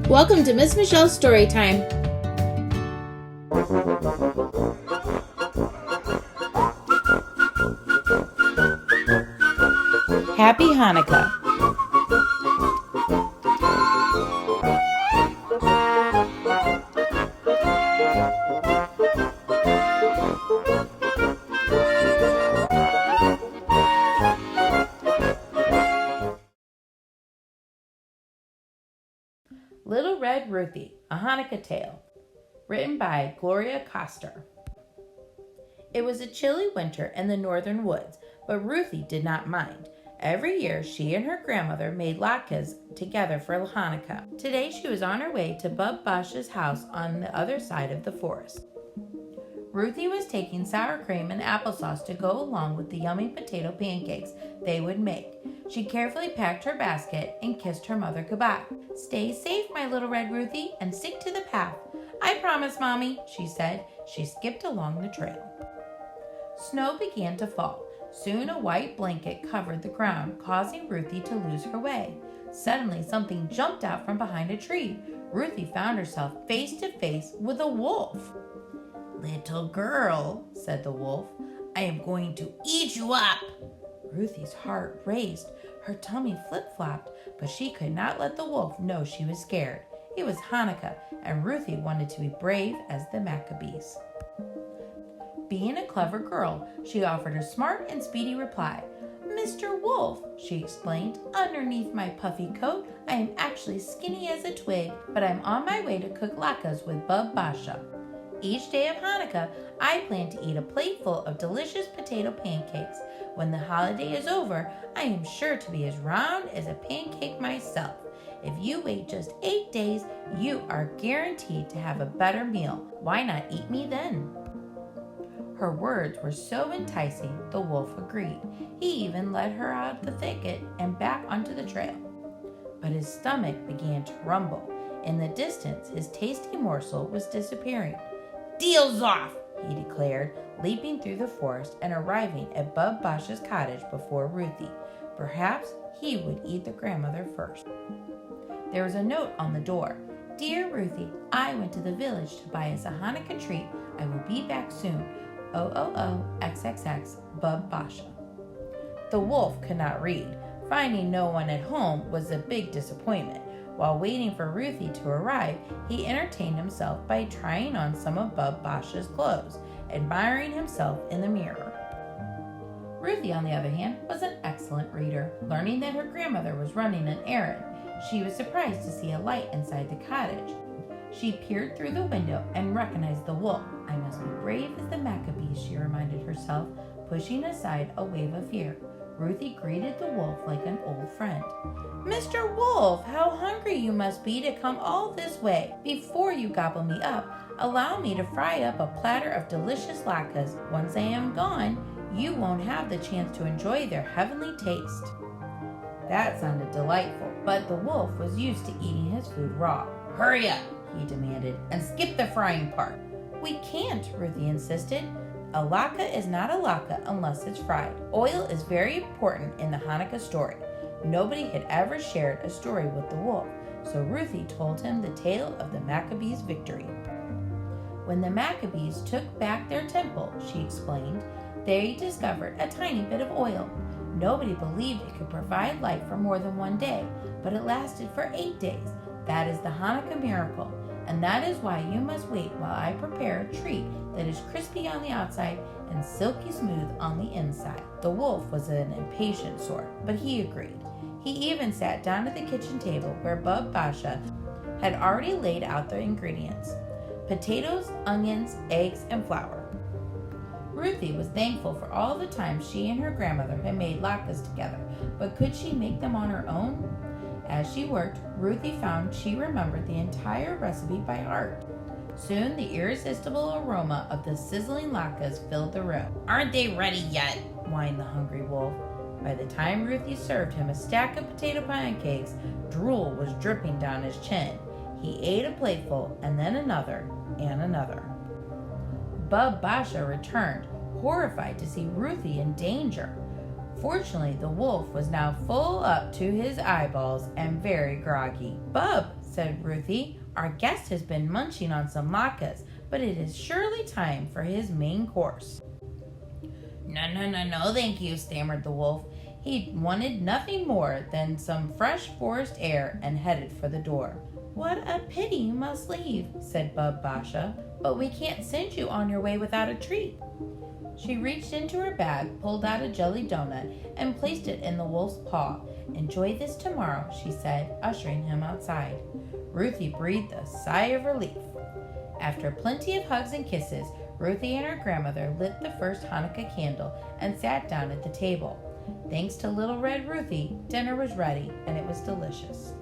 Welcome to Miss Michelle's Storytime. Happy Hanukkah. Little Red Ruthie, a Hanukkah Tale, written by Gloria Coster. It was a chilly winter in the northern woods, but Ruthie did not mind. Every year, she and her grandmother made latkes together for Hanukkah. Today, she was on her way to Bub Bosch's house on the other side of the forest. Ruthie was taking sour cream and applesauce to go along with the yummy potato pancakes they would make. She carefully packed her basket and kissed her mother goodbye. "Stay safe, my little Red Ruthie, and stick to the path." "I promise, Mommy," she said. She skipped along the trail. Snow began to fall. Soon a white blanket covered the ground, causing Ruthie to lose her way. Suddenly, something jumped out from behind a tree. Ruthie found herself face to face with a wolf. "Little girl," said the wolf, "I am going to eat you up." Ruthie's heart raced. Her tummy flip-flopped, but she could not let the wolf know she was scared. It was Hanukkah, and Ruthie wanted to be brave as the Maccabees. Being a clever girl, she offered a smart and speedy reply. "Mr. Wolf," she explained, "underneath my puffy coat, I am actually skinny as a twig, but I'm on my way to cook latkes with Bub Basha. Each day of Hanukkah, I plan to eat a plateful of delicious potato pancakes. When the holiday is over, I am sure to be as round as a pancake myself. If you wait just 8 days, you are guaranteed to have a better meal. Why not eat me then?" Her words were so enticing, the wolf agreed. He even led her out of the thicket and back onto the trail. But his stomach began to rumble. In the distance, his tasty morsel was disappearing. "Deal's off," he declared, leaping through the forest and arriving at Bub Bosch's cottage before Ruthie. Perhaps he would eat the grandmother first. There was a note on the door. "Dear Ruthie, I went to the village to buy us a Hanukkah treat. I will be back soon. XXX, Bub Basha." The wolf could not read. Finding no one at home was a big disappointment. While waiting for Ruthie to arrive, he entertained himself by trying on some of Bub Basha's clothes, admiring himself in the mirror. Ruthie, on the other hand, was an excellent reader. Learning that her grandmother was running an errand, she was surprised to see a light inside the cottage. She peered through the window and recognized the wolf. "I must be brave as the Maccabees," she reminded herself, pushing aside a wave of fear. Ruthie greeted the wolf like an old friend. "Mr. Wolf, how hungry you must be to come all this way. Before you gobble me up, allow me to fry up a platter of delicious latkes. Once I am gone, you won't have the chance to enjoy their heavenly taste." That sounded delightful, but the wolf was used to eating his food raw. "Hurry up," he demanded, "and skip the frying part." "We can't," Ruthie insisted. "A latke is not a latke unless it's fried. Oil is very important in the Hanukkah story." Nobody had ever shared a story with the wolf, so Ruthie told him the tale of the Maccabees' victory. "When the Maccabees took back their temple," she explained, "they discovered a tiny bit of oil. Nobody believed it could provide light for more than 1 day, but it lasted for 8 days. That is the Hanukkah miracle, and that is why you must wait while I prepare a treat that is crispy on the outside and silky smooth on the inside." The wolf was an impatient sort, but he agreed. He even sat down at the kitchen table where Bub Basha had already laid out the ingredients: potatoes, onions, eggs, and flour. Ruthie was thankful for all the time she and her grandmother had made latkes together, but could she make them on her own? As she worked, Ruthie found she remembered the entire recipe by heart. Soon the irresistible aroma of the sizzling latkes filled the room. "Aren't they ready yet?" whined the hungry wolf. By the time Ruthie served him a stack of potato pancakes, drool was dripping down his chin. He ate a plateful, and then another, and another. Bub Basha returned, horrified to see Ruthie in danger. Fortunately, the wolf was now full up to his eyeballs and very groggy. "Bub," said Ruthie, "our guest has been munching on some latkes, but it is surely time for his main course." No, thank you," stammered the wolf. He wanted nothing more than some fresh forest air and headed for the door. "What a pity you must leave," said Bub Basha, "but we can't send you on your way without a treat." She reached into her bag, pulled out a jelly donut, and placed it in the wolf's paw. "Enjoy this tomorrow," she said, ushering him outside. Ruthie breathed a sigh of relief. After plenty of hugs and kisses, Ruthie and her grandmother lit the first Hanukkah candle and sat down at the table. Thanks to little Red Ruthie, dinner was ready, and it was delicious.